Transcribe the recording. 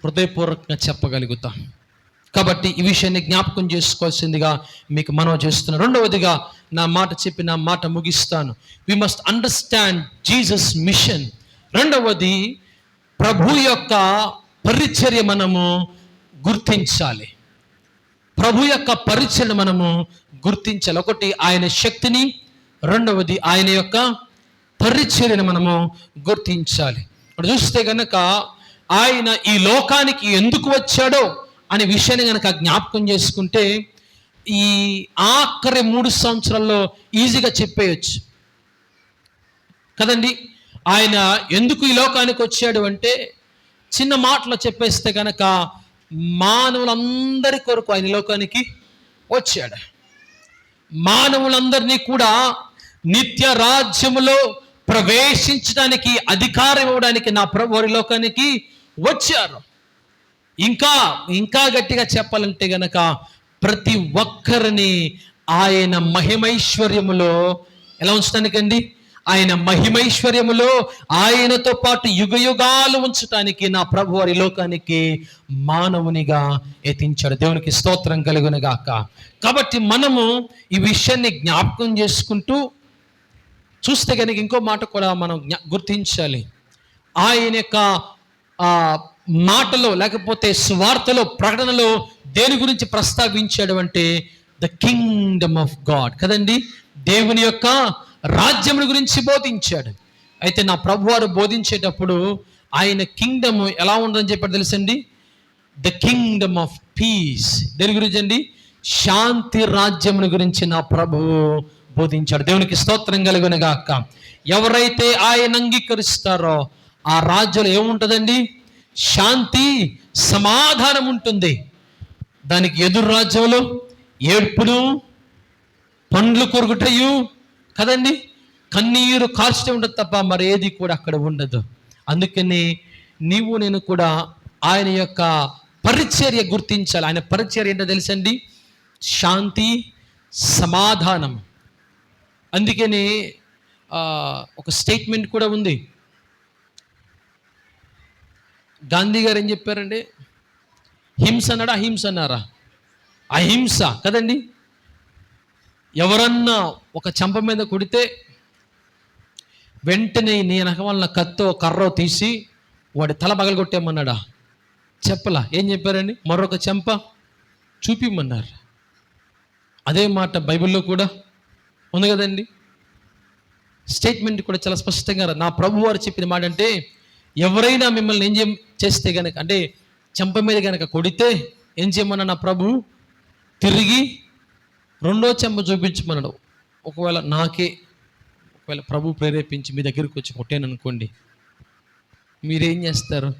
హృదయపూర్వకంగా చెప్పగలుగుతాం. కాబట్టి ఈ విషయాన్ని జ్ఞాపకం చేసుకోవాల్సిందిగా మీకు మనవి చేస్తున్నాను. రెండవదిగా నా మాట ముగిస్తాను. We must understand Jesus mission. రెండవది, ప్రభు యొక్క పరిచర్య మనము గుర్తించాలి. ప్రభు యొక్క పరిచర్య మనము గుర్తించాలి. ఒకటి ఆయన శక్తిని, రెండవది ఆయన యొక్క పరిచర్యను మనము గుర్తించాలి. ఇప్పుడు చూస్తే కనుక ఆయన ఈ లోకానికి ఎందుకు వచ్చాడో అనే విషయాన్ని కనుక జ్ఞాపకం చేసుకుంటే ఈ ఆఖరి 3 సంవత్సరాల్లో ఈజీగా చెప్పేయచ్చు కదండి. ఆయన ఎందుకు ఈ లోకానికి వచ్చాడు అంటే చిన్న మాటలో చెప్పేస్తే కనుక మానవులందరి కొరకు ఆయన లోకానికి వచ్చాడు. మానవులందరినీ కూడా నిత్య రాజ్యములో ప్రవేశించడానికి అధికారం ఇవ్వడానికి నా ప్రభు వారి లోకానికి వచ్చారు. ఇంకా గట్టిగా చెప్పాలంటే గనక ప్రతి ఒక్కరిని ఆయన మహిమైశ్వర్యములో ఎలా ఉంచడానికండి, ఆయన మహిమైశ్వర్యములో ఆయనతో పాటు యుగయుగాలు ఉంచటానికి నా ప్రభు వారి లోకానికి మానవునిగా ఎత్తించాడు. దేవునికి స్తోత్రం కలుగును గాక. కాబట్టి మనము ఈ విషయాన్ని జ్ఞాపకం చేసుకుంటూ చూస్తే కనుక ఇంకో మాట కూడా మనం గుర్తించాలి. ఆయన యొక్క మాటలో లేకపోతే సువార్తలో, ప్రకటనలో దేని గురించి ప్రస్తావించాడు అంటే ద కింగ్డమ్ ఆఫ్ గాడ్ కదండి. దేవుని యొక్క రాజ్యముల గురించి బోధించాడు. అయితే నా ప్రభువారు బోధించేటప్పుడు ఆయన కింగ్డమ్ ఎలా ఉంటుందని చెప్పాడు తెలుసండి? The Kingdom of piece. దేని గురించి అండి? శాంతి రాజ్యముల గురించి నా ప్రభువు బోధించాడు. దేవునికి స్తోత్రం కలుగును గాక. ఎవరైతే ఆయన అంగీకరిస్తారో ఆ రాజ్యంలో ఏముంటుందండి? శాంతి, సమాధానం ఉంటుంది. దానికి ఎదురు రాజ్యంలో ఏడ్పును, పండ్లు కొరుకుటయు కదండి, కన్నీరు కార్చడం ఉండదు తప్ప మరి ఏది కూడా అక్కడ ఉండదు. అందుకని నీవు నేను కూడా ఆయన యొక్క పరిచర్య గుర్తించాలి. ఆయన పరిచర్య ఏంటో తెలుసండి? శాంతి, సమాధానం. అందుకని ఒక స్టేట్మెంట్ కూడా ఉంది. గాంధీ గారు ఏం చెప్పారండి? హింస అన్నాడా, అహింస అన్నారా? అహింస కదండి. ఎవరన్నా ఒక చెంప మీద కొడితే వెంటనే నీ వెనకవలన కత్తో కర్రో తీసి వాడి తల పగలగొట్టేమన్నాడా? చెప్పలా. ఏం చెప్పారండి? మరొక చెంప చూపిమన్నారు. అదే మాట బైబిల్లో కూడా ఉంది కదండి. స్టేట్మెంట్ కూడా చాలా స్పష్టంగా నా ప్రభు వారు చెప్పిన మాట అంటే, ఎవరైనా మిమ్మల్ని ఏం చేస్తే కనుక, అంటే చెంప మీద కనుక కొడితే ఏం చేయమన్నా నా ప్రభు? తిరిగి రెండో చెంప చూపించమన్నాడు. ఒకవేళ ప్రభు ప్రేరేపించి మీ దగ్గరికి వచ్చి కొట్టాను అనుకోండి, మీరేం చేస్తారు?